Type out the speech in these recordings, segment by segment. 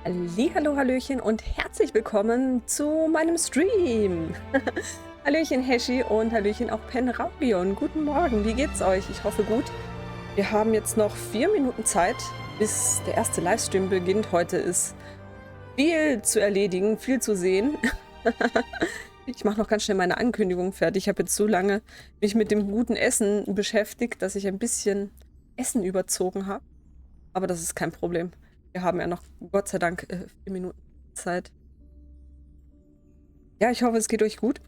Hallihallo, Hallöchen und herzlich willkommen zu meinem Stream. Hallöchen Heshi und Hallöchen auch Penraubion. Guten Morgen, wie geht's euch? Ich hoffe gut. Wir haben jetzt noch 4 Minuten Zeit, bis der erste Livestream beginnt. Heute ist viel zu erledigen, viel zu sehen. Ich mache noch ganz schnell meine Ankündigung fertig. Ich habe jetzt so lange mich mit dem guten Essen beschäftigt, dass ich ein bisschen Essen überzogen habe. Aber das ist kein Problem. Wir haben ja noch, Gott sei Dank, 4 Minuten Zeit. Ja, ich hoffe, es geht euch gut.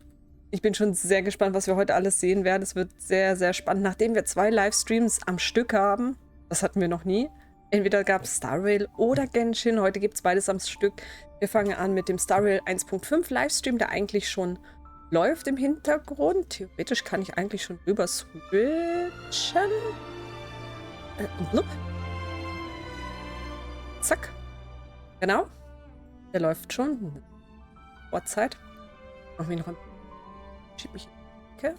Ich bin schon sehr gespannt, was wir heute alles sehen werden. Es wird sehr, sehr spannend. Nachdem wir 2 Livestreams am Stück haben, das hatten wir noch nie. Entweder gab es Star Rail oder Genshin. Heute gibt es beides am Stück. Wir fangen an mit dem Star Rail 1.5 Livestream, der eigentlich schon läuft im Hintergrund. Theoretisch kann ich eigentlich schon rüber switchen. Blub. Zack. Genau. Der läuft schon. Uhrzeit. Mach mich noch ein. Schieb mich in die Ecke.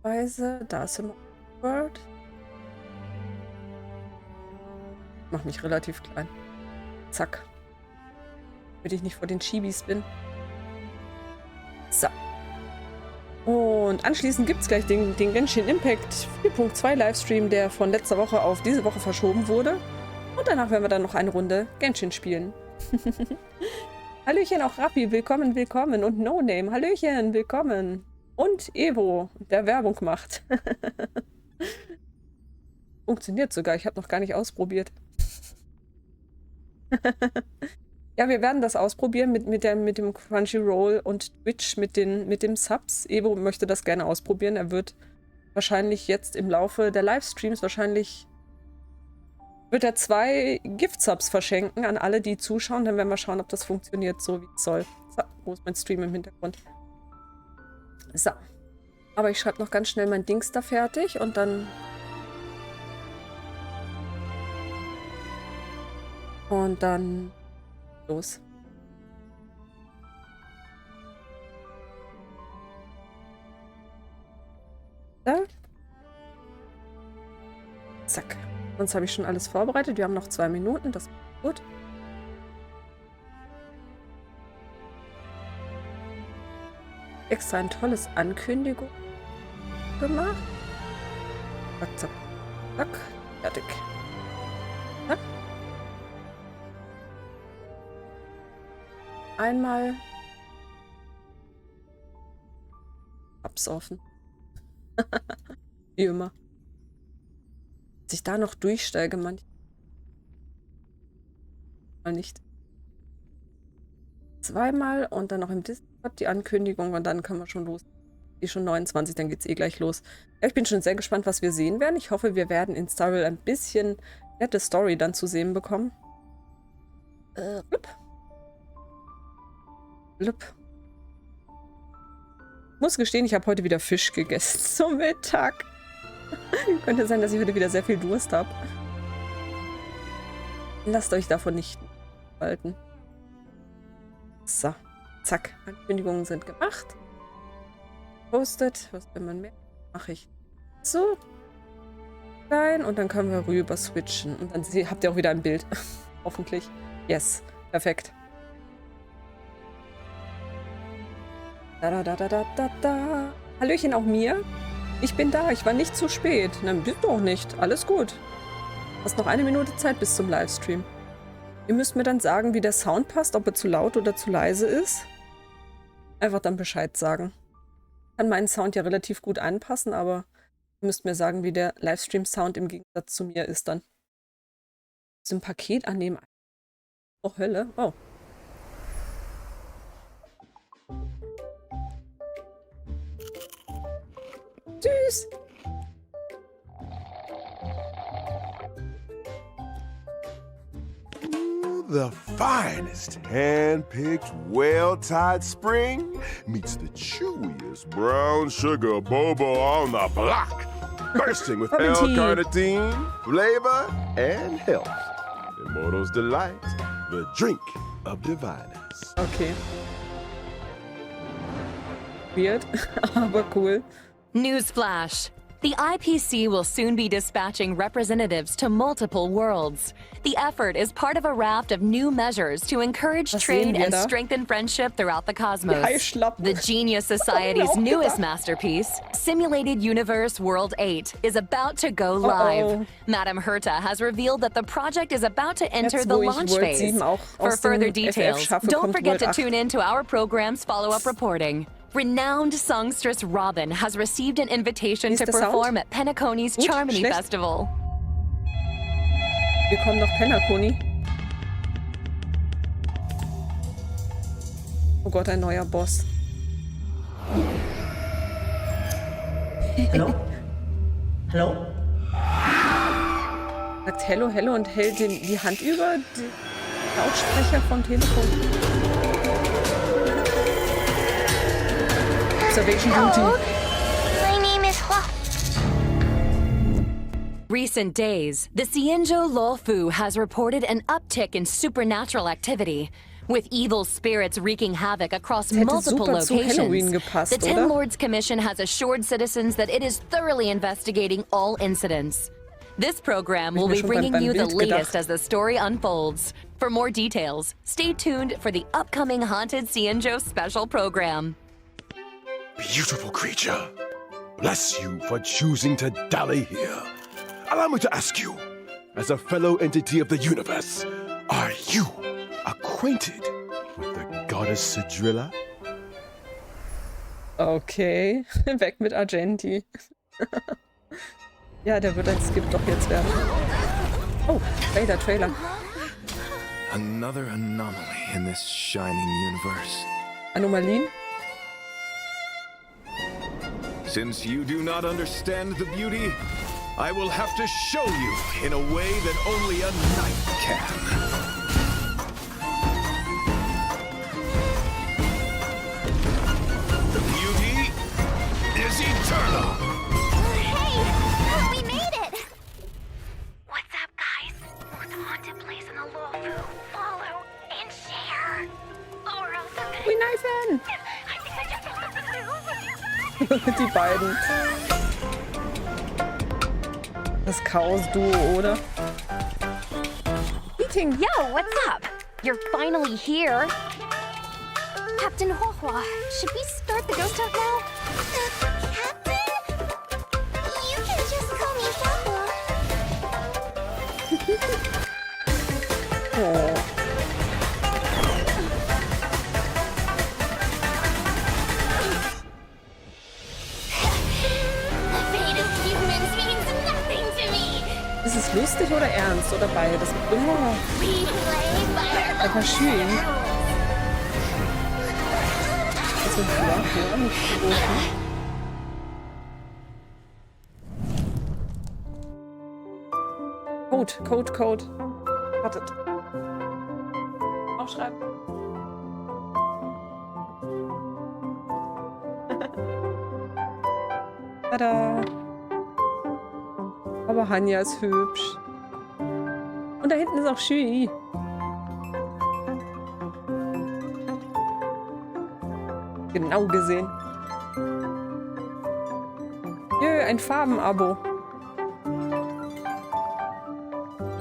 Weise. Da ist immer Owlbert. Mach mich relativ klein. Zack. Damit ich nicht vor den Chibis bin. So. Und anschließend gibt es gleich den Genshin Impact 4.2 Livestream, der von letzter Woche auf diese Woche verschoben wurde. Und danach werden wir dann noch eine Runde Genshin spielen. Hallöchen auch Rappi, willkommen, willkommen. Und No Name, Hallöchen, willkommen. Und Evo, der Werbung macht. Funktioniert sogar, ich habe noch gar nicht ausprobiert. Ja, wir werden das ausprobieren mit dem Crunchyroll und Twitch mit dem Subs. Evo möchte das gerne ausprobieren. Er wird wahrscheinlich jetzt im Laufe der Livestreams wird er 2 Gift-Subs verschenken an alle, die zuschauen. Dann werden wir schauen, ob das funktioniert, so wie es soll. So, wo ist mein Stream im Hintergrund? So. Aber ich schreibe noch ganz schnell mein Dings da fertig und dann... los. Da. Zack. Sonst habe ich schon alles vorbereitet. Wir haben noch 2 Minuten, das ist gut. Extra ein tolles Ankündigung gemacht. Zack, zack, zack. Fertig. Zack. Einmal. Hab's offen. Wie immer. Dass ich da noch durchsteige, manchmal nicht. Zweimal und dann noch im Discord die Ankündigung und dann können wir schon los. Die schon 29, dann geht's eh gleich los. Ja, ich bin schon sehr gespannt, was wir sehen werden. Ich hoffe, wir werden in Star Rail ein bisschen nette Story dann zu sehen bekommen. Blub. Blub. Ich muss gestehen, ich habe heute wieder Fisch gegessen zum Mittag. Könnte sein, dass ich heute wieder sehr viel Durst habe. Lasst euch davon nicht halten. So, zack. Ankündigungen sind gemacht. Postet. Was will man mehr? Mache ich so. Klein. Und dann können wir rüber switchen. Und dann habt ihr auch wieder ein Bild. Hoffentlich. Yes. Perfekt. Da, da, da, da, da, da. Hallöchen auch mir. Ich bin da, ich war nicht zu spät. Na, bist du auch nicht. Alles gut. Hast noch 1 Minute Zeit bis zum Livestream. Ihr müsst mir dann sagen, wie der Sound passt, ob er zu laut oder zu leise ist. Einfach dann Bescheid sagen. Ich kann meinen Sound ja relativ gut anpassen, aber ihr müsst mir sagen, wie der Livestream-Sound im Gegensatz zu mir ist dann. So ein Paket annehmen. Oh, Hölle. Oh. Tschüss. The finest hand-picked, well-tied spring meets the chewiest brown sugar boba on the block, bursting with L-carnitine, flavor, and health. Immortal's Delight, the drink of diviners. Okay. Weird, aber cool. Newsflash. The IPC will soon be dispatching representatives to multiple worlds. The effort is part of a raft of new measures to encourage trade and strengthen friendship throughout the cosmos. The Genius Society's newest masterpiece, Simulated Universe World 8, is about to go live. Madame Herta has revealed that the project is about to enter the launch phase. For further details, don't forget to tune in to our program's follow-up reporting. Renowned songstress Robin has received an invitation to perform at Penacony's Charmony Festival. Wir kommen nach Penacony. Oh Gott, ein neuer Boss. Hallo? Hallo? Sagt Hello, Hello und hält die Hand über den Lautsprecher vom Telefon. Observation Duty. My name is Hua. Recent days, the Xianzhou Luofu has reported an uptick in supernatural activity, with evil spirits wreaking havoc across multiple locations. The Ten Lords Commission has assured citizens that it is thoroughly investigating all incidents. This program will be bringing you the latest as the story unfolds. For more details, stay tuned for the upcoming Haunted Xianzhou special program. Beautiful creature, bless you for choosing to dally here. Allow me to ask you, as a fellow entity of the universe, are you acquainted with the goddess Sidrilla? Okay, weg mit Argenti. Ja, der wird ein Skip doch jetzt werden. Oh, Trailer. Another anomaly in this shining universe. Anomalien? Since you do not understand the beauty, I will have to show you in a way that only a knight can. The beauty is eternal. Hey, we made it! What's up, guys? Most haunted place in the Luofu. Follow and share. Or else I'm gonna... We knifen! I think I just want to move. Die beiden. Das Chaos-Duo, oder? Meeting! Yo, what's up? You're finally here. Captain Huohuo, should we start the ghost talk now? Captain? You can just call me Huohuo. Oh. The fate of humans means nothing to me. Ist es lustig oder ernst oder beides? Oh, We play by our einfach schön. Das ist flach, ja, nicht so groß. Code. Wartet. Aufschreiben. Tada. Aber Hanya ist hübsch. Und da hinten ist auch Shui. Genau gesehen. Jö, ein Farbenabo.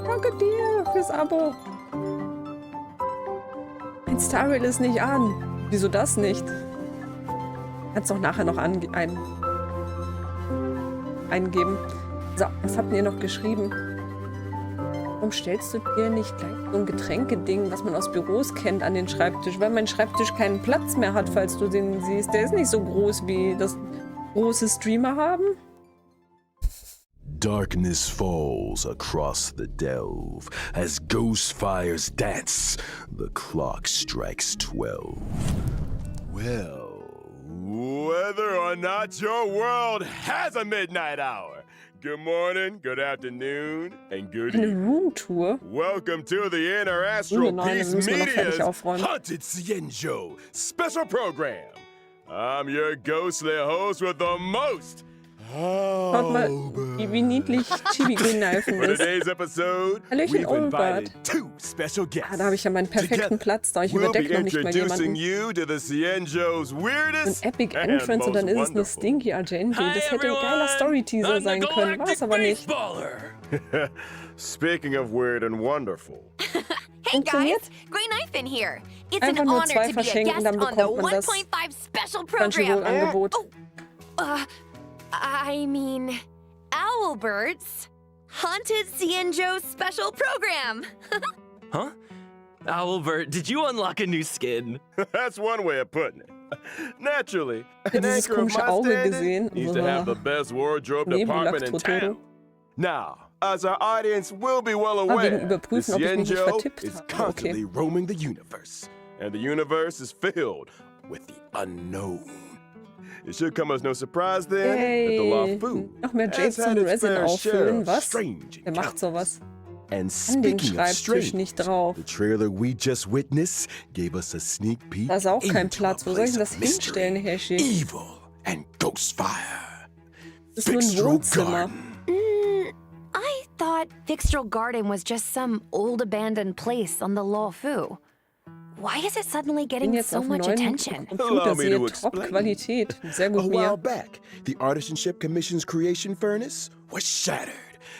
Danke dir fürs Abo. Ein Star Rail ist nicht an. Wieso das nicht? Kannst doch nachher noch eingeben. So, was habt ihr noch geschrieben? Warum stellst du dir nicht gleich so ein Getränkeding, was man aus Büros kennt, an den Schreibtisch? Weil mein Schreibtisch keinen Platz mehr hat, falls du den siehst. Der ist nicht so groß, wie das große Streamer haben. Darkness falls across the delve as ghost fires dance. The clock strikes 12. Well, whether or not your world has a midnight hour, good morning, good afternoon, and good Eine evening. Roomtour. Welcome to the Inner Astral Nein, Peace müssen wir noch fertig Media's aufräumen. Haunted Xianzhou special program. I'm your ghostly host with the most Schaut mal, wie niedlich Chibi Green Knifen For ist. today's episode, Hallöchen, we've Owlbert. invited two special guests. Ah, da habe ich ja meinen perfekten Platz, da ich We'll be überdecke noch nicht mal introducing jemanden. you to the Cienjo's weirdest Ein Epic and Entrance und dann ist es eine most Stinky Argenti. Das hätte ein geiler Story-Teaser sein können, war es aber nicht. wonderful. Speaking of weird and wonderful. Hey Funktioniert? guys, Grey Knife in here. It's Einfach an nur honor zwei to be a verschenken, guest dann on the bekommt man das 1.5 special program. Crunchyroll-Angebot. I mean, Owlbert's Haunted Cienjo special program. Huh? Owlbert, did you unlock a new skin? That's one way of putting it. Naturally, Ich habe dieses komische Auge gesehen. needs to have the best wardrobe department in Nebulack town. Now, as our audience will be well wegen aware, the Überprüfen, ob ich mich nicht Cienjo vertippt is habe. constantly Okay. roaming the universe, and the universe is filled with the unknown. It should come as no surprise then that the Yay. Lafu Noch mehr has Jason had its Resin fair share auffüllen, of was? strange Wer macht sowas? And An den speaking of Schreibtisch strange, nicht drauf. the trailer we just witnessed gave us a sneak peek Da ist auch kein into Platz. a Wo soll ich place denn das of mystery, hinstellen, Herrschi? evil and ghostfire. Das ist nur ein Fyxestroll Wohnzimmer. Garden. I thought Fyxestroll Garden was just some old abandoned place on the Luofu. Why is it suddenly Ich bin getting jetzt so auf dem much neuen attention? Computer, Allow me sehe to explain. Top-Qualität. Sehr A gut while mir. back, the Artisanship Commission's creation furnace was shattered,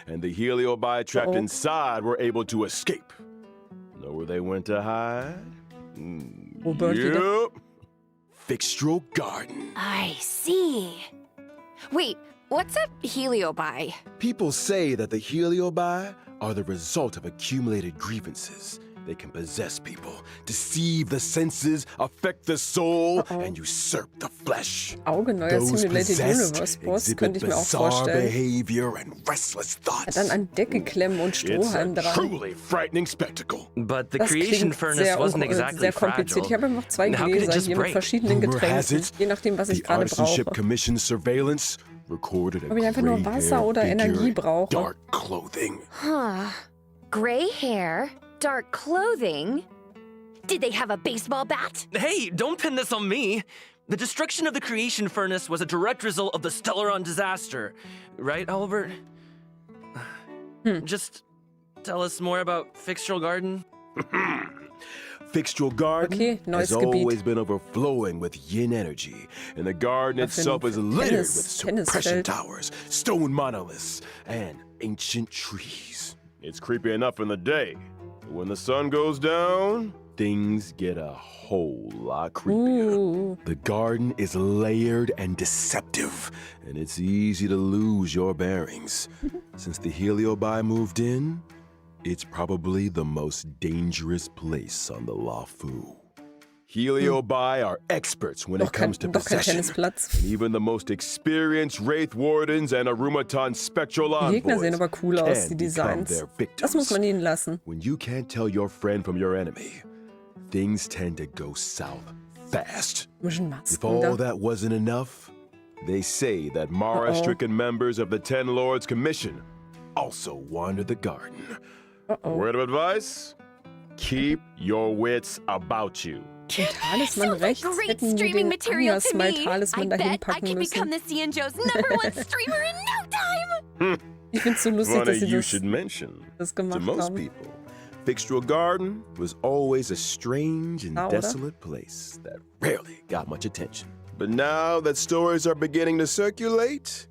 and the Heliobi trapped Uh-oh. inside were able to escape. Know where they went to hide? Owlbert wieder. Yep. Fyxestroll Garden. I see. Wait, what's a heliobi? People say that the Heliobi are the result of accumulated grievances. They can possess people, deceive the senses, affect the soul, and usurp the flesh. Auge neuer Those Simulated possessed Universe Boss exhibit könnte ich mir auch bizarre vorstellen. behavior and restless thoughts. Dann an Decke klemmen und It's a Strohhalm dran. truly frightening spectacle. But the Das creation klingt furnace sehr, wasn't exactly sehr kompliziert. fragile. Ich habe einfach 2 How could it Gläser just hier mit break? verschiedenen Rumor has Getränken. it, Je nachdem, was ich the gerade Artisanship brauche. Commission's surveillance recorded a Ob ich einfach nur Wasser oder gray-haired Energie figure brauche. in dark clothing. Huh. Gray hair, dark clothing. Did they have a baseball bat? Hey, don't pin this on me. The destruction of the creation furnace was a direct result of the Stellaron disaster. Right, Owlbert? Just tell us more about Fyxestroll Garden. Fyxestroll Garden Okay, neues has Gebiet. always been overflowing with yin energy, and the garden itself is littered with suppression Tennisfeld. towers, stone monoliths, and ancient trees. It's creepy enough in the day, but when the sun goes down, things get a whole lot creepier. The garden is layered and deceptive, and it's easy to lose your bearings. Since the Heliobi moved in, it's probably the most dangerous place on the Luofu. Heliobi are experts when it comes to Doch kein possession. Tennisplatz. And even the most experienced Wraith Wardens and Arumaton Spectral Die Gegner sehen Envoys aber cool aus, can die become Designs. their Das muss victims. man ihnen lassen. When you can't tell your friend from your enemy, things tend to go south fast. Mischen If Masken da. all that wasn't enough, they say that Mara-stricken members of the Ten Lords Commission also wander the garden. Word of advice? Keep your wits about you. Talisman Sounds like rechts great hätten wir streaming den material to me. Talisman I dahin bet I packen can become müssen. the Cienjo's #1 streamer in no time. Ich finde es so lustig, Funny dass sie you das should mention. das To gemacht most haben. people, Fyxestroll Garden was always a strange and Ah, oder? desolate place that rarely got much attention. But now that stories are beginning to circulate,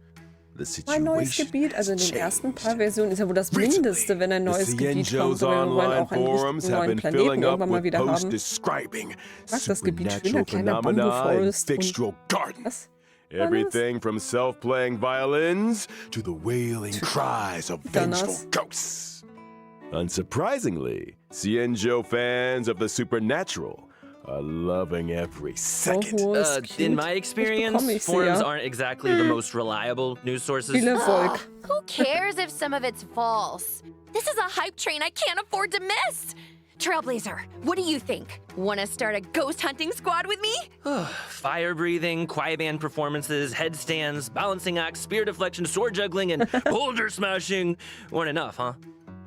the Ein neues situation Gebiet, also in has den ersten paar changed. Versionen ist ja wohl das Recently, Mindeste, wenn ein neues the Gebiet kommt. Cienjo's Aber wir wollen online auch einen forums richtigen have neuen been Planeten filling up irgendwann mal with wieder posts haben. describing mag das Gebiet. Schöner supernatural kleiner phenomena in Bamboo-Forest und- Fyxestroll Garden. Was? Everything from self-playing violins to the wailing cries of vengeful Danas. ghosts. Unsurprisingly, Cienjo fans of the supernatural are loving every second. Huohuo ist cute. In my bekomme experience, ich sie, forums ja. aren't exactly the most reliable news sources. Viel Erfolg. Who cares if some of it's false? This is a hype train I can't afford to miss. Trailblazer, what do you think? Want to start a ghost hunting squad with me? Fire breathing, quiet band performances, headstands, balancing acts, spear deflection, sword juggling, and boulder smashing weren't enough, huh?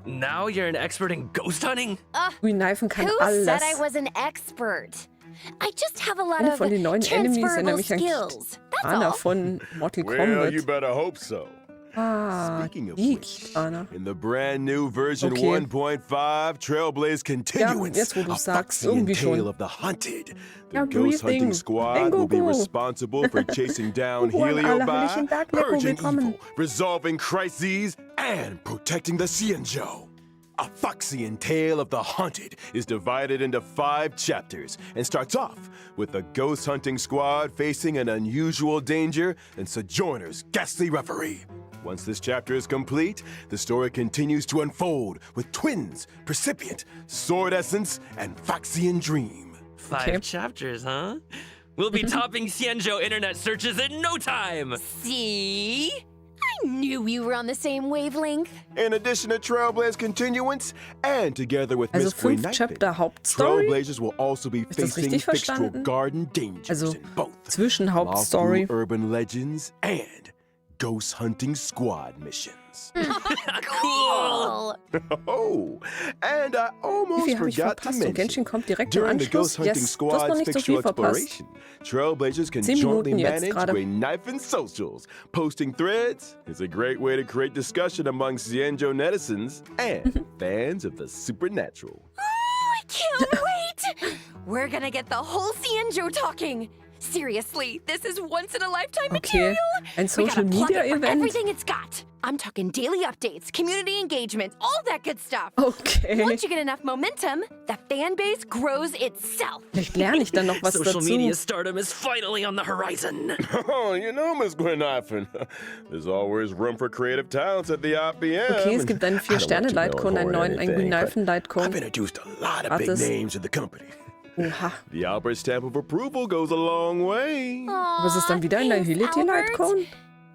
Now you're an expert in ghost hunting? Green Knifen kann Who alles. said I was an expert? I just have a lot Eine of von den neuen Enemies erinnert transferable mich an skills. That's Ana all. von Mortal Well, you Kombat. better hope so. Ah, Speaking of die which, Ana. in the brand new version Okay. 1.5 Trailblaze Continuance, jetzt, wo du a sagst, Phyxian irgendwie schon. tale of the hunted. The Ja, ghost hunting Briefing. squad will be Goku. responsible for chasing down Goku an alle Heliobi, Hallöchen, Berglecko, purging willkommen. evil, resolving crises, and protecting the Xianzhou. A Phyxian tale of the hunted is divided into 5 chapters and starts off with the ghost hunting squad facing an unusual danger and Sojourner's ghastly referee. Once this chapter is complete, the story continues to unfold with twins, Precipient, Sword Essence, and Phyxian Dream. 5 chapters, huh? We'll be topping Xianzhou internet searches in no time! See? I knew we were on the same wavelength. In addition to Trailblaze Continuance, and together with Also Miss Queen 5 Nightbit, Chapter Hauptstory. Trailblazers will also be das facing richtig Fyxestroll verstanden? Garden dangers Also in both zwischen lawful Hauptstory. urban legends and ghost hunting squad missions. Cool! Oh, and I Wie almost viel habe ich forgot to verpasst? Und Genshin mention, kommt direkt im during the Anschluss. ghost hunting Yes, du hast noch squad's nicht so viel fictional verpasst. exploration, Trailblazers can 10 jointly Minuten jetzt manage gerade. great knife and socials. Posting threads is a great way to create discussion among Xianzhou netizens and fans of the supernatural. I can't wait! We're gonna get the whole Xianzhou talking. Seriously, this is once-in-a-lifetime Okay, material. ein We Social gotta plug Media it for Event. everything it's got. I'm talking daily updates, community engagement, all that good stuff. Okay. Once you get enough momentum, the fan base grows itself. Vielleicht lerne ich dann noch was Social dazu. media stardom is finally on the horizon. Oh, you know, Miss Gwynnifin, there's always room for creative talents at the IPM. Okay, es gibt einen I don't want to 4-Sterne-Leitcon, einen know neuen, einen anything, but I've Gwynnifin-Leitcon. introduced a lot of big Warte. names to the company. Oha. The Owlbert stamp of approval goes a long way. Was ist dann wieder in der Agility-Leitcon?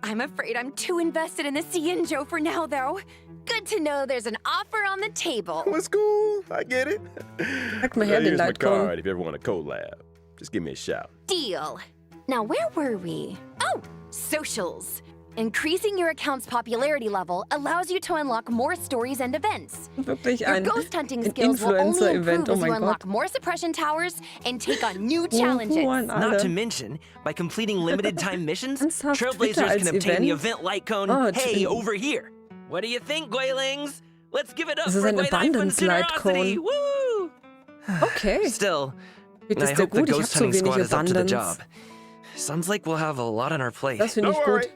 I'm afraid I'm too invested in the Xianzhou for now, though. Good to know there's an offer on the table. Well, it's cool. I get it. Sag mal her den Here's my Leitcon. card if you ever want a collab. Just give me a shout. Deal. Now, where were we? Oh, socials. Increasing your account's popularity level allows you to unlock more stories and events. Wirklich Your ein ghost hunting skills will only Influencer-Event. improve Oh as you mein unlock Gott. more suppression towers and take on new challenges. Huohuo an Not to alle. mention, by completing limited time missions, Ernsthaft, Twitter Trailblazers als can obtain the Event? event light cone, Oh, hey, Twi- over here. What do you think, Goylings? Let's give it up Das ist for ein Goylifin's Abundance Light generosity! Cone. Woo! Okay. Still, Geht I es dir hope the gut? Ich habe ghost zu hunting wenig squad is up to the Abundance. job. Sounds like we'll have a lot on our plate. Das finde ich Don't gut. worry.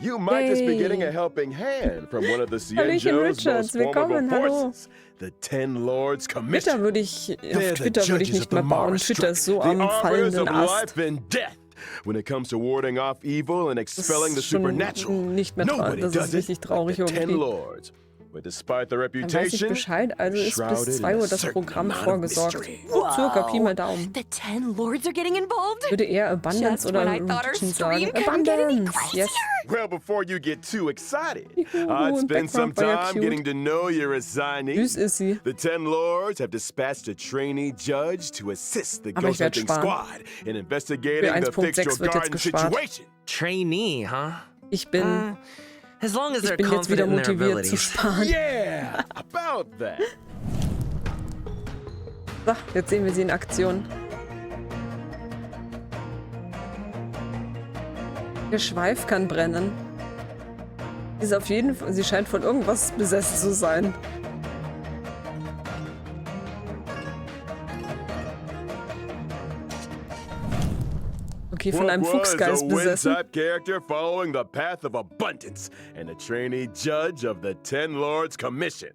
You might just be getting a Yay. helping hand from one of the Hallöchen, Xianzhou's Richards. most formidable Willkommen, hallo. forces, the Ten Lords Commission. Twitter würde ich, They're auf the Twitter würde ich judges of nicht the mehr bauen. Mars Twitter ist so Strike, am the arbiters fallenden of Ast. life and death. When it comes to warding off evil and expelling the ist schon supernatural, nicht mehr nobody das does ist it richtig traurig like the Ten irgendwie. Lords. But despite their Dann weiß ich reputation, Bescheid, also ist shrouded bis in 2 a Uhr das certain Programm amount of vorgesorgt. mystery. Circa Pi mal Daumen. The 10 lords are getting involved? Würde eher Abundance Just oder when I thought our Religion stream sagen. couldn't get any Abundance, crazier. yes. Well, before you get too excited, Juhu, I'd im spend some Background war ja time cute. getting to know your assignee. Süß ist sie. The Ten Lords have dispatched a trainee judge to assist the Aber ich ghost werd hunting sparen. squad in investigating Für the 1.6 Fyxestroll wird jetzt Garden gespart. situation. Trainee, huh? Ich bin As long as they're jetzt wieder confident in their motiviert zu abilities. sparen. Yeah, about that. So, jetzt sehen wir sie in Aktion. Der Schweif kann brennen. Sie ist auf jeden Fall, sie scheint von irgendwas besessen zu sein. Okay, von einem What was a Fuchsgeist besessen. Win-type character following the path of abundance and a trainee judge of the Ten Lords Commission.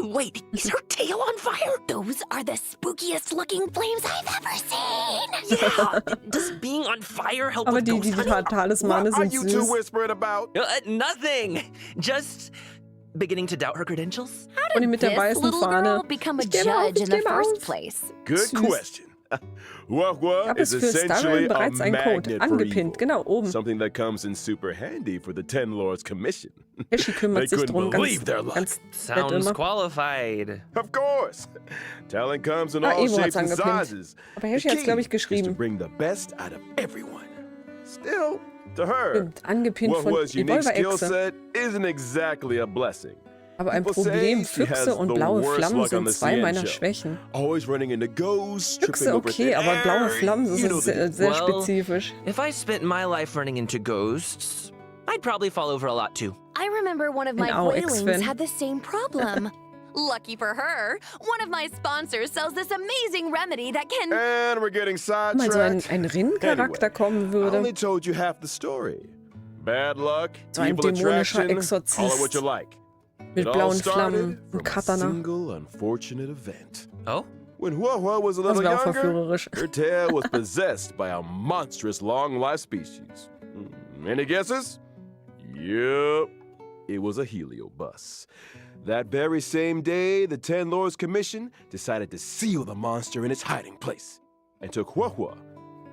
Wait, is her tail on fire? Those are the spookiest looking flames I've ever seen. Yeah, does being on fire help Aber with die ghost hunting? Talismane What are sind you two süß. whispering about? Nothing. Just beginning to doubt her credentials. Und die mit der This weißen little Fahne. girl become a Ich gebe auf, judge ich in the gebe first auf. place? Good Süß. question. Huohuo Gab is es für essentially Starrel a bereits einen Code. magnet for Angepinnt, evil. genau, oben. Something that comes in super handy for the Ten Lords Commission. Heshi kümmert They sich couldn't drum, believe their luck. ganz nett Sounds immer. qualified. Of course. Talent comes in Ah, all Evo hat's shapes and angepinnt. sizes. Aber Heshi The hat's, glaub key ich, geschrieben. is to bring the best out of everyone. Still, to her, Stimmt, angepinnt von Huohuo's unique skill Evolver-Echse. set isn't exactly a blessing. Aber ein Problem, Füchse und blaue Flammen sind zwei meiner Schwächen. Füchse okay, aber blaue Flammen, das ist sehr spezifisch. If I spent my life running into ghosts, I'd probably fall over a lot too. I remember one of my whalings had the same problem. Lucky for her, one of my sponsors sells this amazing remedy that can... And we're getting sidetracked. Mal so ein Rin-Charakter kommen würde. I only told you half the story. Bad luck, So ein evil dämonischer attraction, call it what you Exorzist like. mit It all blauen started Flammen from und a Katana. single unfortunate event. Oh? When Huohuo was a Das little wäre auch younger, verführerisch. her tail was possessed by a monstrous long-life species. Any guesses? Yep, it was a heliobus. That very same day, the Ten Lords Commission decided to seal the monster in its hiding place and took Huohuo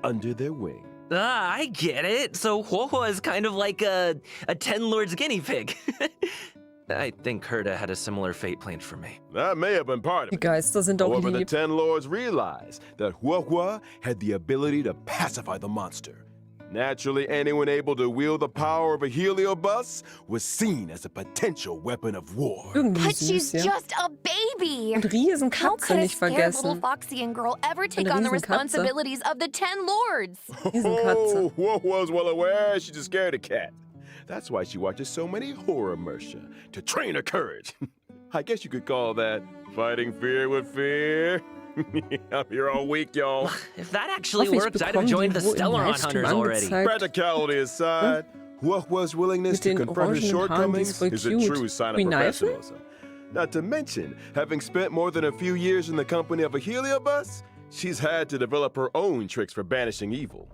under their wing. Ah, I get it. So Huohuo is kind of like a Ten Lords guinea pig. I think Herta had a similar fate planned for me. That may have been part of Die it. Geister sind auch However, the lieb. Ten Lords realized that Huohuo had the ability to pacify the monster. Naturally, anyone able to wield the power of a heliobus was seen as a potential weapon of war. Irgendwie But she's süß, ja. just a baby! Und How Riesenkatze could a nicht scared little vergessen. Foxian girl ever take on the Riesenkatze. responsibilities of the 10 Lords? Riesenkatze. Huohuo's well aware she's a scaredy cat. That's why she watches so many horror mersha to train her courage. I guess you could call that fighting fear with fear. I'm here all week, y'all. If that actually Hoffe, ich worked, I'd have bekomme joined the die wo im Stellaron Livestream Hunters already. angezeigt. Practicality aside, Huohuo's willingness Mit to den confront her orangenen Haaren, die ist shortcomings voll is a cute. true sign of Wie Neife? professionalism. Not to mention, having spent more than a few years in the company of a heliobus, she's had to develop her own tricks for banishing evil.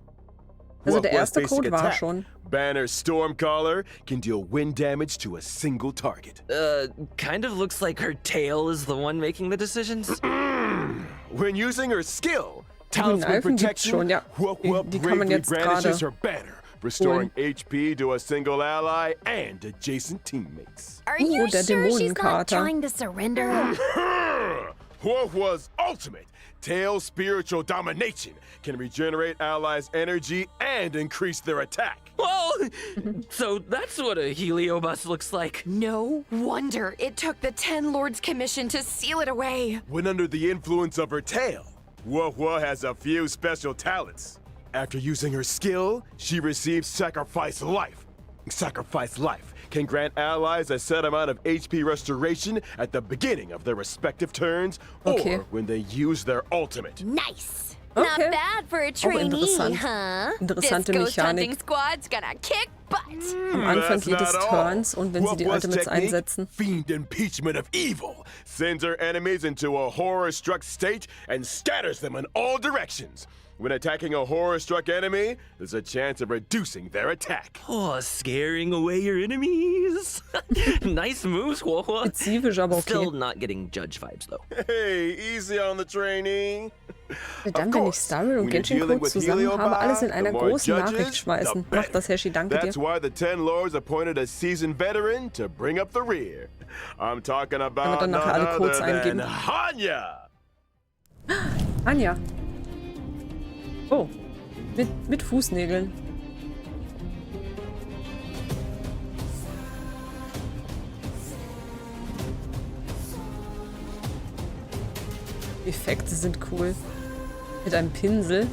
Also der Huohuo's erste basic Code war attack, schon. Banner Stormcaller, can deal wind damage to a single target. Kind of looks like her tail is the one making the decisions. When using her skill, Die Talisman Neifen gibt's Protection, schon, ja. Huohuo Die kann man bravely jetzt brandishes gerade her banner, restoring HP to a single ally and adjacent teammates. Are you der sure she's not Dämonenkater. trying to surrender? Huohuo's ultimate, Tail Spiritual Domination, can regenerate allies' energy and increase their attack. Whoa! So that's what a heliobus looks like. No wonder it took the 10 Lords Commission to seal it away. When under the influence of her tail, Huohuo has a few special talents. After using her skill, she receives Sacrifice Life. Sacrifice Life can grant allies a set amount of HP restoration at the beginning of their respective turns Okay. or when they use their ultimate. Nice. Okay. Not bad for a trainee, interessant. huh? Interessante This ghost hunting Mechanik. squad's gonna kick butt. Am Anfang That's jedes not all. Turns und wenn sie die Huohuo's Ultimates technique, einsetzen. Fiend Impeachment of Evil, sends her enemies into a horror-struck state and scatters them in all directions. When attacking a horror-struck enemy, there's a chance of reducing their attack. Oh, scaring away your enemies. Nice moves, Huohuo. Spezifisch, aber okay. Still not getting judge vibes though. Hey, easy on the trainee. Dann, wenn ich Starry und Genshin Code zusammen habe, alles in einer großen Nachricht schmeißen. Mach das, Hershi, danke dir. That's why the 10 Lords appointed a seasoned veteran to bring up the rear. I'm talking about dann none nachher alle Codes other than eingeben. Hanya. Hanya. Oh, mit Fußnägeln. Die Effekte sind cool. Mit einem Pinsel.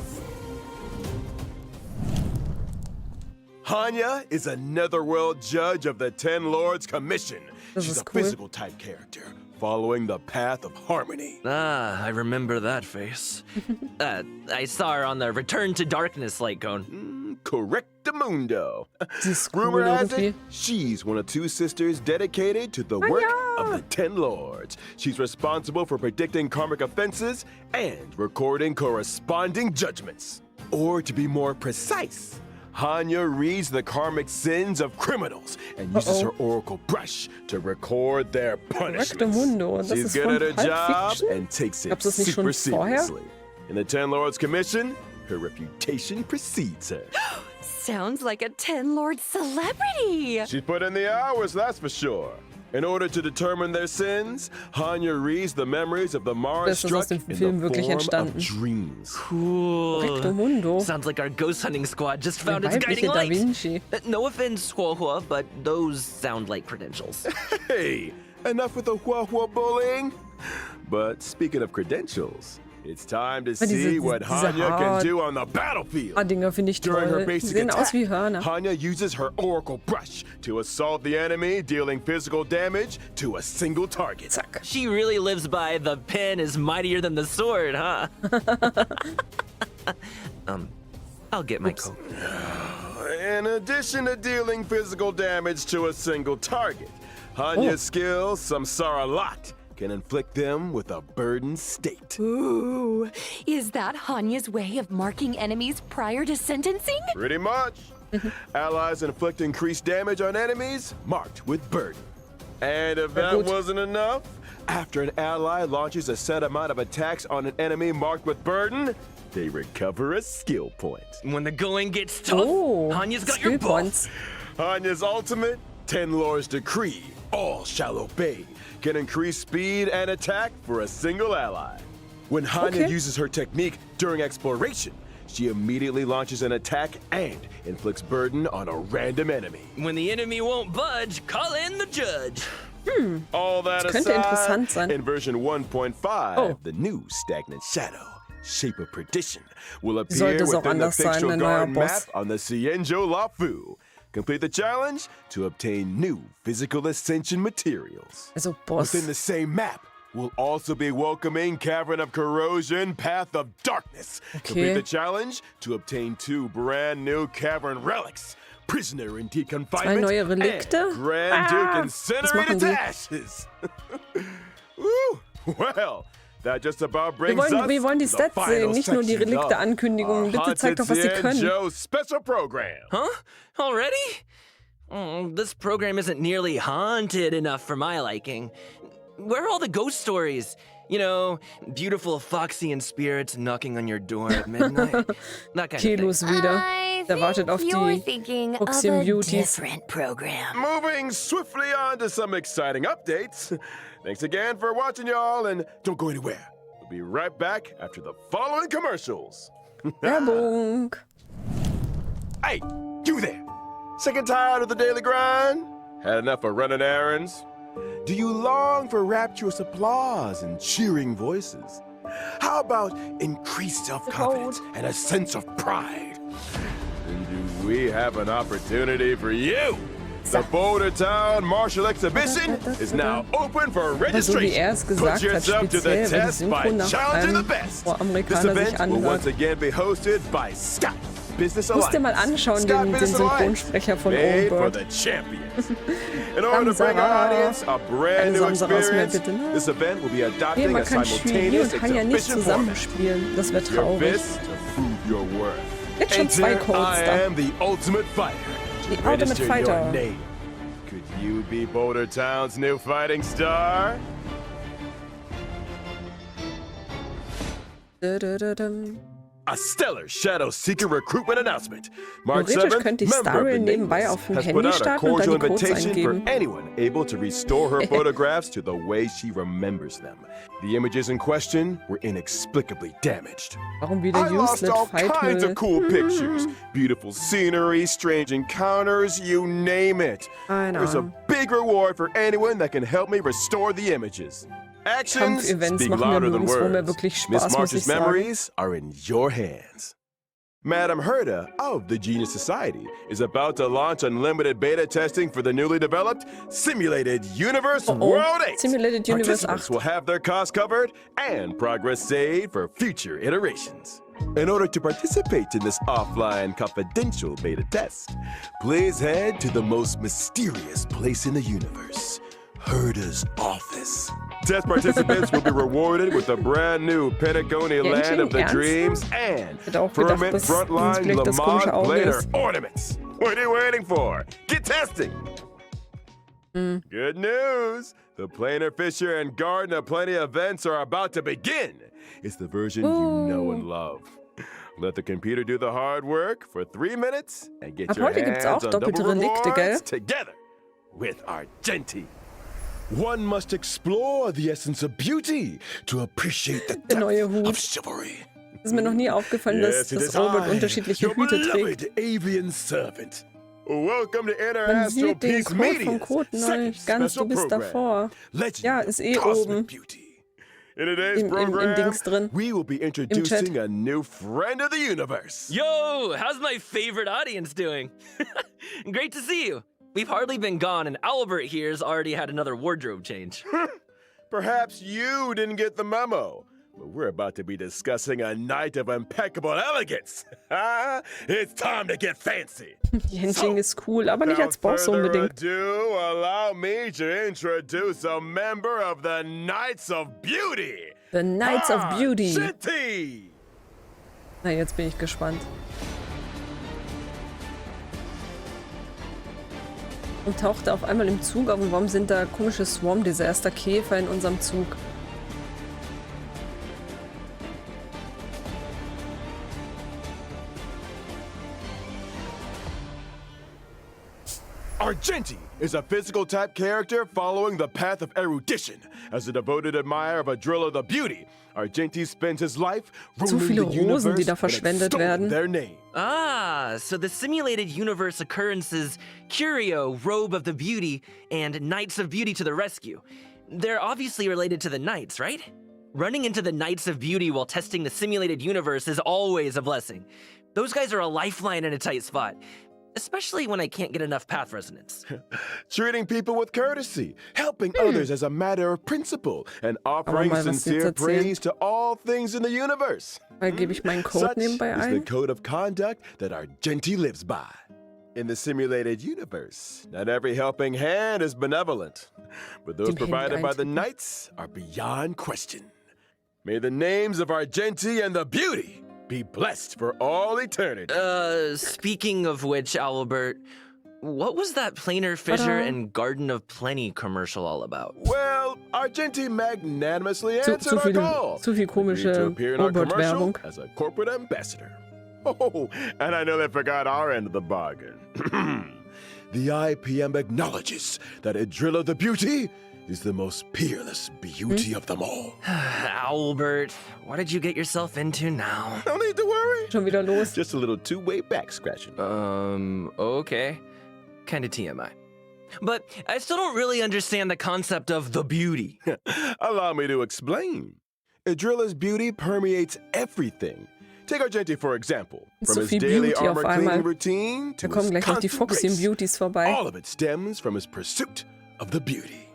Hanya is a netherworld judge of the 10 Lords Commission. Das She's ist a cool. physical type character, following the path of harmony. Ah, I remember that face. I saw her on the Return to Darkness light cone. Correctamundo. Sie ist cool Rumor has irgendwie. it, she's one of two sisters dedicated to the work of the 10 Lords. She's responsible for predicting karmic offenses and recording corresponding judgments. Or to be more precise, Hanya reads the karmic sins of criminals and uses her oracle brush to record their punishments. Correctamundo. Das She's ist good von at her Pulp job Fiction? and takes it Gab's das nicht super schon vorher? seriously. In the 10 Lords Commission, her reputation precedes her. Sounds like a 10 Lord celebrity. She's put in the hours, that's for sure. In order to determine their sins, Hanya reads the memories of the Das ist aus Mars-struck dem in Film the wirklich form entstanden. of dreams. Cool. Correctamundo. Sounds like our ghost hunting squad just Der found its guiding weibliche Da light. Vinci. No offense, Huohuo, but those sound like credentials. Hey, enough with the Huohuo bullying. But speaking of credentials, it's time to see what Hanya can do on the battlefield. Dinger finde ich During her toll. Die basic sehen aus attack, wie Hörner. Hanya uses her Oracle Brush to assault the enemy, dealing physical damage to a single target. Zack. She really lives by the pen is mightier than the sword, huh? I'll get my coat. In addition to dealing physical damage to a single target, Hanya's skills, Samsara Lot, can inflict them with a burdened state. Ooh, is that Hanya's way of marking enemies prior to sentencing? Pretty much. Allies inflict increased damage on enemies marked with burden. And if that wasn't enough, after an ally launches a set amount of attacks on an enemy marked with burden, they recover a skill point. When the going gets tough, Hanya's got your skill butt. points. Hanya's ultimate, Ten Lor's Decree, all shall obey, can increase speed and attack for a single ally. When Hanya uses her technique during exploration, she immediately launches an attack and inflicts burden on a random enemy. When the enemy won't budge, call in the judge. All that Das könnte interessant aside, sein. in version 1.5, the new Stagnant Shadow, Shape of Perdition, will appear Sollte es auch within the anders sein, Fyxestroll ein neuer Garden map Boss. on the Cienjo Lafu. Complete the challenge to obtain new physical ascension materials. Also Boss. Within the same map, we'll also be welcoming Cavern of Corrosion, Path of Darkness. Complete the challenge to obtain 2 brand new cavern relics. Prisoner in Deep Confinement neue Relikte? and Grand Duke Was machen Incinerated die? to Ashes. Woo! Well, that just about brings us Wir wollen die to the Stats final sehen, nicht nur die section of Relikte-Ankündigungen. Bitte our zeigt doch, was sie können. Cienjo special program. Huh? Already? This program isn't nearly haunted enough for my liking. Where are all the ghost stories? You know, beautiful Foxian spirits knocking on your door at midnight. That kind of thing. Kelos wieder. Der wartet auf You're die thinking of Foxian a Beauties. different program. Moving swiftly on to some exciting updates. Thanks again for watching, y'all, and don't go anywhere. We'll be right back after the following commercials. Werbung. Hey, you there! Sick and tired of the daily grind? Had enough of running errands? Do you long for rapturous applause and cheering voices? How about increased self-confidence and a sense of pride? Then do we have an opportunity for you? The Boulder Town Martial Exhibition is now open for So wie registration. er es Put gesagt hat, yourself to the speziell, weil die test by Synchro nach challenging the einem best. This Uramerikaner sich event will anhört. once again be hosted by Scott Business Musst dir mal Alliance. anschauen, Scott den Business Alliance, Synchronsprecher von made for Owlbert. the champions. In order to bring our Samsara. audience a brand new Keine Samsaras mehr, experience, bitte, ne? this event will be Nee, adopting man a kann Shui simultaneous und Hanya nicht exhibition format. zusammenspielen. Das wäre Your traurig. best to prove your worth. Jetzt schon 2 Enter, Codes I da. am the ultimate fighter. The Ultimate Register Fighter. your name. Could you be Boulder Town's new fighting star? Dö-dö-dö-düm. A stellar Shadow Seeker recruitment announcement. March Theoretisch 7th, könnte ich member of Starry the nebenbei Nameless auf dem has Handy put out a starten und dann cordial die Codes invitation for eingeben. anyone able to restore her photographs to the way she remembers them. The images in question were inexplicably damaged. Warum wieder I lost Uselet all kinds of Fight? cool pictures. Beautiful scenery, strange encounters, you name it. Keine There's a Ahnung. big reward for anyone that can help me restore the images. Actions Kampfevents speak machen mir louder than nirgendwo mehr words. wirklich Spaß, Miss muss ich March's sagen. memories are in your hands. Madame Herda of the Genius Society is about to launch unlimited beta testing for the newly developed Simulated Universe World 8. Simulated Universe Participants 8. will have their costs covered and progress saved for future iterations. In order to participate in this offline confidential beta test, please head to the most mysterious place in the universe, Herda's office. Test participants will be rewarded with a brand new Patagonia Land of the Ernst? Dreams and Hätte auch gedacht, Firmament dass Frontline vielleicht das komische Lamont Auge Blader ist. ornaments. What are you waiting for? Get testing! Good news! The Planar Fisher and Garden of Plenty events are about to begin. It's the version you know and love. Let the computer do the hard work for 3 minutes and get Ab your heute gibt's hands auch on doppelte double Relikte, gell? rewards together with Argenti. One must explore the essence of beauty to appreciate the Der neue depth Hut. of chivalry. Ist mir noch nie aufgefallen, dass Yes, it das is Owlbert I, unterschiedliche your Hüte trägt. beloved avian servant. Welcome to Man International sieht den Peace Code von Media's Code neu. second Ganz, du special bist program, davor. Legend Ja, of ist eh Cosmic oben. Beauty. In today's Im program, Dings drin. we will be introducing a new friend of the universe. Yo, how's my favorite audience doing? Great to see you. We've hardly been gone, and Owlbert here's already had another wardrobe change. Perhaps you didn't get the memo, but we're about to be discussing a night of impeccable elegance. It's time to get fancy. Die Handling ist cool, aber nicht als Boss unbedingt. Ado, allow me to introduce a member of the Knights of Beauty. The Knights of Beauty. Argenti. Na, jetzt bin ich gespannt. Und tauchte auf einmal im Zug auf und warum sind da komische Swarm-Disaster-Käfer in unserem Zug? Argenti is a physical type character following the path of erudition. As a devoted admirer of Adrilla the Beauty, Argenti spends his life Zu ruling viele the Rosen, universe die da and verschwendet extolling werden. their name. Ah, so the simulated universe occurrences Curio, Robe of the Beauty, and Knights of Beauty to the rescue. They're obviously related to the Knights, right? Running into the Knights of Beauty while testing the simulated universe is always a blessing. Those guys are a lifeline in a tight spot. Especially when I can't get enough path resonance. Treating people with courtesy, helping others as a matter of principle, and offering mal, was sincere jetzt erzählen. praise to all things in the universe. Weil gebe ich meinen Code Such nebenbei is the ein. code of conduct that Argenti lives by. In the simulated universe, not every helping hand is benevolent, but those Den Handy provided by the eintippen. knights are beyond question. May the names of Argenti and the Beauty be blessed for all eternity. Speaking of which, Owlbert, what was that Planar Fissure and Garden of Plenty commercial all about? Well, Argenti magnanimously Zu answered our call. viel Agreed to komische appear in our commercial Owlbert-Werbung. as a corporate ambassador. Oh, and I know they forgot our end of the bargain. The IPM acknowledges that Adrilla the Beauty is the most peerless beauty of them all. Owlbert, what did you get yourself into now? No need to worry. Schon wieder los. Just a little two-way back scratching. Okay. Kinda TMI. But I still don't really understand the concept of the beauty. Allow me to explain. Adrilla's beauty permeates everything. Take Argenti for example. So From his viel daily Beauty auf armor cleaning einmal. routine to Da kommen his gleich noch die constant Foxy grace. Beauties vorbei. All of it stems from his pursuit of the beauty.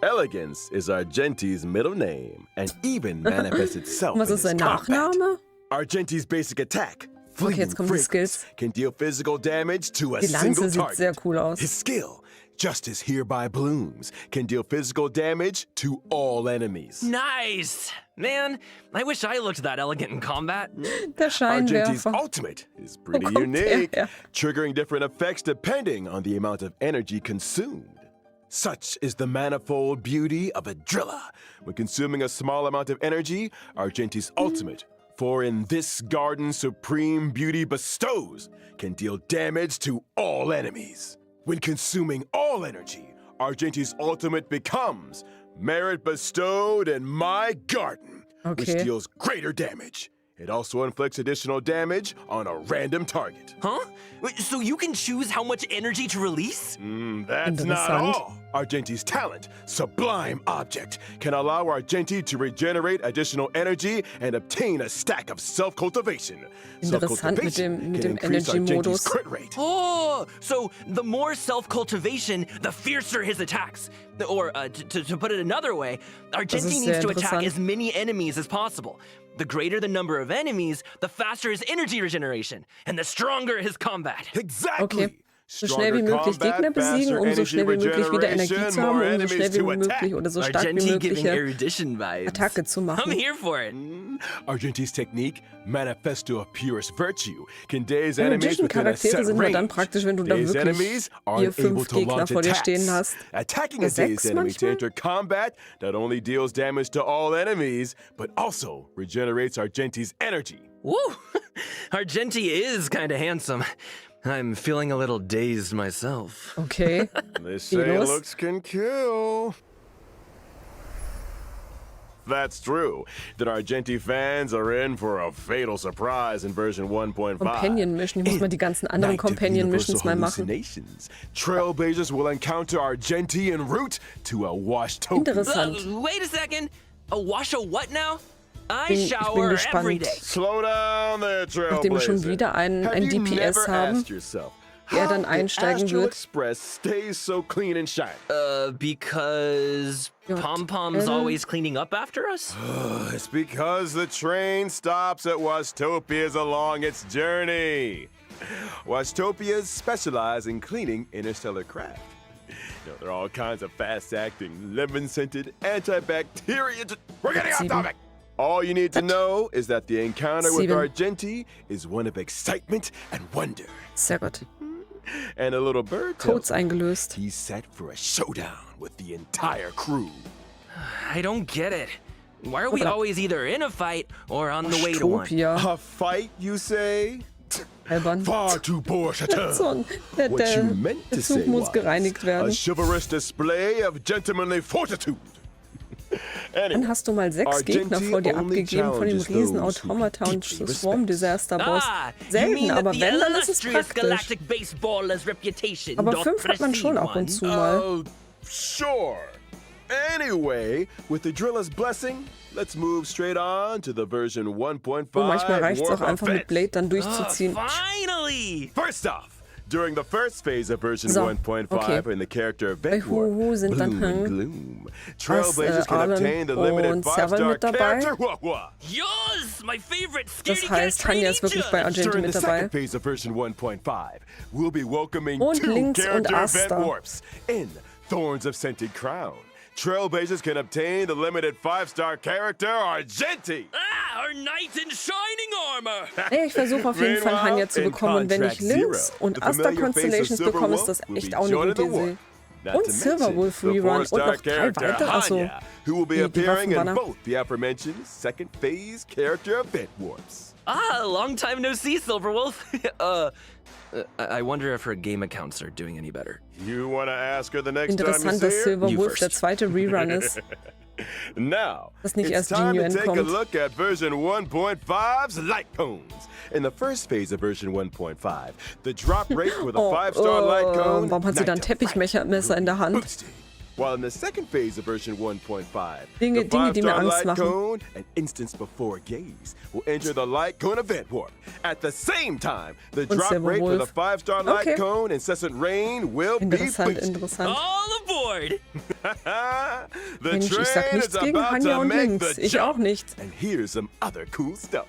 Elegance is Argenti's middle name and even manifests itself Was in ist his sein combat. Nachname? Argenti's basic attack, Okay, fleeting jetzt kommen die fragrance, Skills. can deal physical damage to a Die single Lanze sieht target. sehr cool aus. His skill, Justice Hereby Blooms, can deal physical damage to all enemies. Nice! Man, I wish I looked that elegant in combat. Der Argenti's Scheinwerfer. ultimate is pretty kommt der unique, her? triggering different effects depending on the amount of energy consumed. Such is the manifold beauty of Adrilla. When consuming a small amount of energy, Argenti's ultimate, for in this garden supreme beauty bestows, can deal damage to all enemies. When consuming all energy, Argenti's ultimate becomes merit bestowed in my garden, which Okay. deals greater damage. It also inflicts additional damage on a random target. Huh? Wait, so you can choose how much energy to release? That's not Interessant. all. Argenti's talent, Sublime Object, can allow Argenti to regenerate additional energy and obtain a stack of self-cultivation. Interessant mit dem Energy-Modus. crit rate. Oh, so the more self-cultivation, the fiercer his attacks. Or, to put it another way, Argenti ist needs sehr to attack interessant. as many enemies as possible. The greater the number of enemies, the faster his energy regeneration, and the stronger his combat. Exactly. Okay. So schnell wie möglich Gegner besiegen, um so schnell wie möglich wieder Energie zu haben, um so schnell wie möglich oder so stark wie Argenti giving mögliche erudition vibes. Attacke zu I'm machen. here for it. Argenti's technique, Manifesto of Purest Virtue, can daze enemies within a Erudition-Charaktere set sind nur dann range. praktisch, wenn du da Dazed wirklich enemies are 4, 5 able to Gegner launch vor dir stehen attacks. hast. Attacking a 6 dazed enemy to manchmal? enter combat not only deals damage to all enemies, but also regenerates Argenti's energy. Woo! Argenti is kind of handsome. I'm feeling a little dazed myself. Okay. They say los? looks can kill. that's true, then Argenti fans are in for a fatal surprise in version 1.5. Companion Mission. Ich muss mal die ganzen anderen Companion Missions mal machen. Trailblazers will encounter Argenti en route to a Washtopia. Interessant. Wait a second. A wash a what now? I Ich bin shower every gespannt. day. Slow down there, Trailblazer. Nachdem wir schon wieder ein DPS haben, der dann einsteigen wird. Express stays so clean and shiny. Because Pom-Pom's always cleaning up after us? It's because the train stops at Washtopias along its journey. Washtopias specialize in cleaning interstellar craft. You know, there are all kinds of fast-acting, lemon-scented, antibacterial... We're getting off topic! All you need to know is that the encounter with Argenti is one of excitement and wonder. Sehr gut. And a little bird Codes eingelöst. he's set for a showdown with the entire crew. I don't get it. Why are we always either in a fight or on the way to one? Washtopiya. A fight, you say? Albern. Far too poor, So, der What you meant to Zug say muss was gereinigt a werden. chivalrous display of gentlemanly fortitude. Dann hast du mal 6 Gegner vor dir abgegeben von dem riesen Automata und Swarm Disaster Boss. Selten, aber wenn, dann ist es praktisch. Aber 5 hat man schon ab und zu mal. Oh, sure. Anyway, with the driller's blessing, let's move straight on to the version 1.5. Und manchmal reicht es auch einfach mit Blade dann durchzuziehen. Finally! First off, during the first phase of version So, 1.5 okay. in the character Bei Huohuo sind dann Trailblazers can obtain the limited und Serval 5-star mit dabei. character Huohuo. Yours, my favorite Das heißt, Hanya ist wirklich bei Argenti During mit the dabei. second phase of version 1.5, we'll be welcoming Und 2 Links und character event Asta. warps in Thorns of Scented Crown. Trailblazers can obtain the limited 5-star character Argenti. Ah, our knight in shining armor! Hey, ich versuche auf jeden Fall Hanya zu bekommen. Und wenn ich Links und Asta Constellations bekomme, ist das echt auch eine gute Idee. Und Silverwolf Rerun und noch 3 weitere. Achso, who will be die appearing in Waffenbanner. both the aforementioned second phase character event warps. Ah, long time no see, Silverwolf. I wonder if her game accounts are doing any better. You want to ask her the next time you interessant, see dass her? Silverwolf der zweite Rerun ist. Now, Dass nicht it's erst time to Genuine take a kommt. look at version 1.5's light cones. In the first phase of version 1.5, the drop rate with a 5-star light cone. Warum hat sie dann Night of Teppichmesser in der Hand? boosted. While in the second phase of version 1.5, Dinge, the die mir 5-star Angst light machen. cone, an instance before gaze, will enter the light cone event warp. At the same time, the drop rate for the Silverwolf. 5-star light Okay. cone, incessant rain, will be Interessant, boosted. interessant. All aboard! The Mensch, ich sag train nichts is gegen about Hanya to und make Links. the Ich jump. auch nicht. And here's some other cool stuff.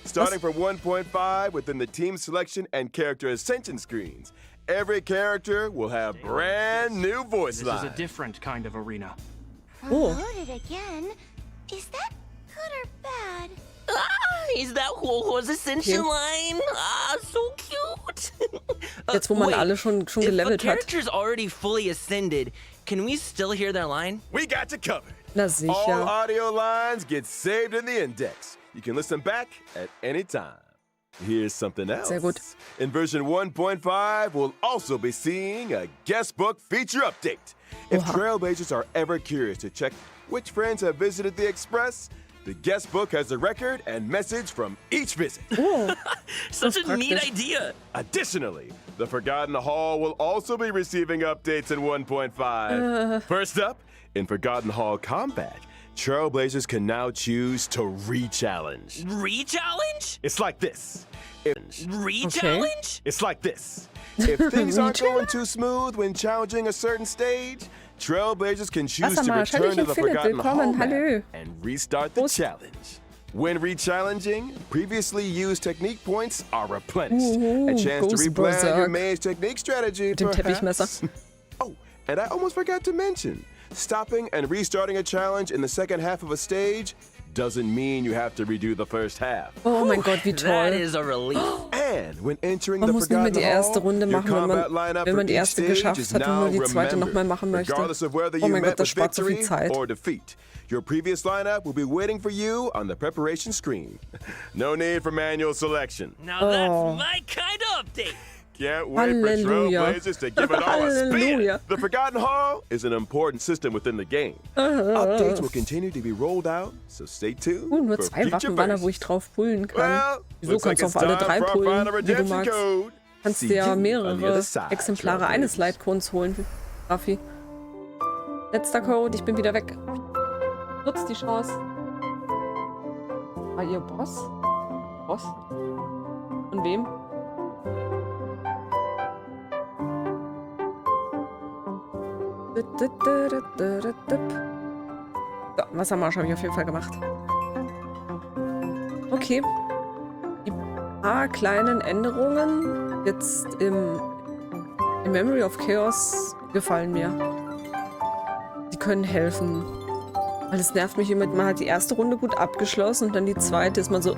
Starting from 1.5 within the team selection and character ascension screens, every character will have brand new voice This is lines. a different kind of arena. Oh. Loaded again? Is that good or bad? Ah, is that Huohuo's ascension Okay. line? Ah, so cute! Jetzt, wo man wait, alle schon if a gelevelt hat. character's already fully ascended, can we still hear their line? We got you covered. Na All sicher. audio lines get saved in the index. You can listen back at any time. Here's something else. Sehr gut. In version 1.5, we'll also be seeing a guest book feature update. If Oha. Trailblazers are ever curious to check which friends have visited the Express, the guest book has a record and message from each visit. Oh, Such a neat praktisch. idea! Additionally, the Forgotten Hall will also be receiving updates in 1.5. First up, in Forgotten Hall Combat, Trailblazers can now choose to re-challenge. Re-challenge? It's like this. Re-challenge? It's like this. If things aren't going too smooth when challenging a certain stage, Trailblazers can choose to Wassermarsch, return to Hallöchen the Philipp, Forgotten Hall willkommen, map hallo. and restart the Prost. challenge. When re-challenging, previously used technique points are replenished. A chance to goes replan your berserk. main technique strategy, dem perhaps. Teppichmesser. Oh, and I almost forgot to mention, stopping and restarting a challenge in the second half of a stage doesn't mean you have to redo the first half. Oh mein Gott, wie That toll. is a relief. And when entering Man the muss nur mehr Forgotten die erste Hall, Runde your machen, combat lineup wenn for man die each erste stage geschafft is hat und now nur die zweite remembered, nochmal machen möchte. regardless of whether Oh you mein met Gott, das with spart so viel victory Zeit. or defeat. Your previous lineup will be waiting for you on the preparation screen. No need for manual selection. Now that's Oh. my kind of update. can't wait for Trailblazers to give it all a spin. Halleluja. The Forgotten Hall is an important system within the game. Updates will continue to be rolled out, so stay tuned Nur for 2 future Waffenbanner, wo ich versions. drauf pullen kann. Well, Wieso looks like kannst du it's auf alle time 3 for our pullen, final wie du redemption magst? code. Kannst See dir ja you on the mehrere other side, Exemplare eines Trailblazers. Leitcodes holen, Raffi. Letzter Code, ich bin wieder weg. Nutzt die Chance. War ihr Boss? Boss? Von wem? So, Wassermarsch habe ich auf jeden Fall gemacht. Okay. Die paar kleinen Änderungen jetzt im Memory of Chaos gefallen mir. Die können helfen. Weil es nervt mich immer, man hat die erste Runde gut abgeschlossen und dann die zweite ist man so,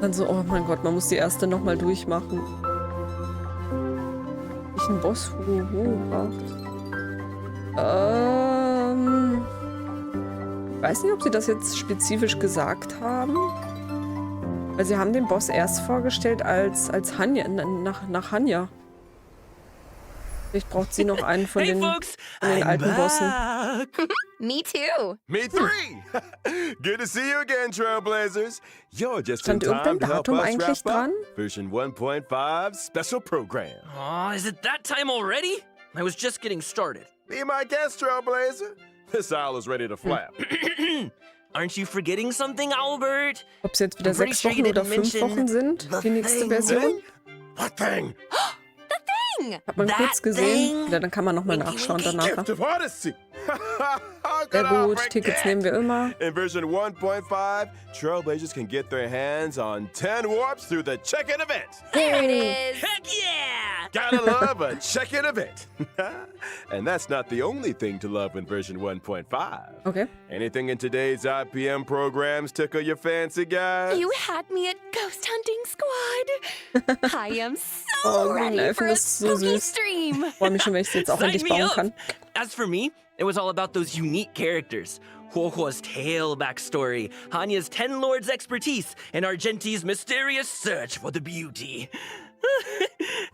dann so, oh mein Gott, man muss die erste nochmal durchmachen. Ich einen Boss braucht. Ich weiß nicht, ob sie das jetzt spezifisch gesagt haben. Weil sie haben den Boss erst vorgestellt als Hanya, nach Hanya. Vielleicht braucht sie noch einen von den alten Bossen. Me too. Me three! Good to see you again, Trailblazers. You're just in Stand time irgendein to help Datum us eigentlich wrap up dran? version 1.5 special program. Aw, is it that time already? I was just getting started. Be my guest, Trailblazer. This owl is ready to flap. Aren't you forgetting something, Owlbert? Ob es jetzt wieder I'm pretty 6 sure you Wochen oder didn't 5 Wochen mention sind, the die nächste thing. Version. What thing? Hat man That kurz gesehen. thing? Ja, dann kann man nochmal Winky, nachschauen winky. danach. Gift of Odyssey. Sehr gut, Tickets nehmen wir immer. In version 1.5, Trailblazers can get their hands on 10 warps through the check-in event. There it is. Heck yeah! Gotta love a check-in event. And that's not the only thing to love in version 1.5. Okay. Anything in today's IPM programs tickle your fancy, guys? You had me at Ghost Hunting Squad. I am so Oh, ready Elfen, for a das ist so spooky süß. stream. Freue mich schon, wenn ich es jetzt auch Sign endlich me bauen up. kann. As for me, it was all about those unique characters. Huohuo's tale backstory, Hanya's 10 Lords' expertise, and Argenti's mysterious search for the beauty.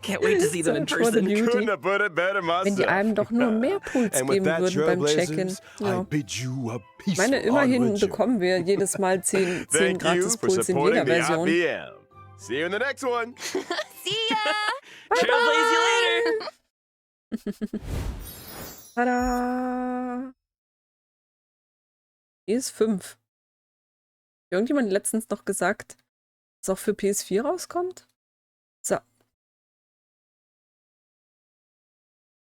Can't wait to see them in Search for the person. beauty. Couldn't have put it better myself. Wenn die einem doch nur mehr Puls And with geben that, würden beim Check-in. Trailblazers, Ja. I bid you a Ich peaceful meine, immerhin onward journey. bekommen wir jedes Mal 10 Thank you gratis for Puls in supporting jeder the Version. IPM. See you in the next one. See ya. Trailblaze you later! Tada! PS5. Irgendjemand letztens noch gesagt, dass es auch für PS4 rauskommt?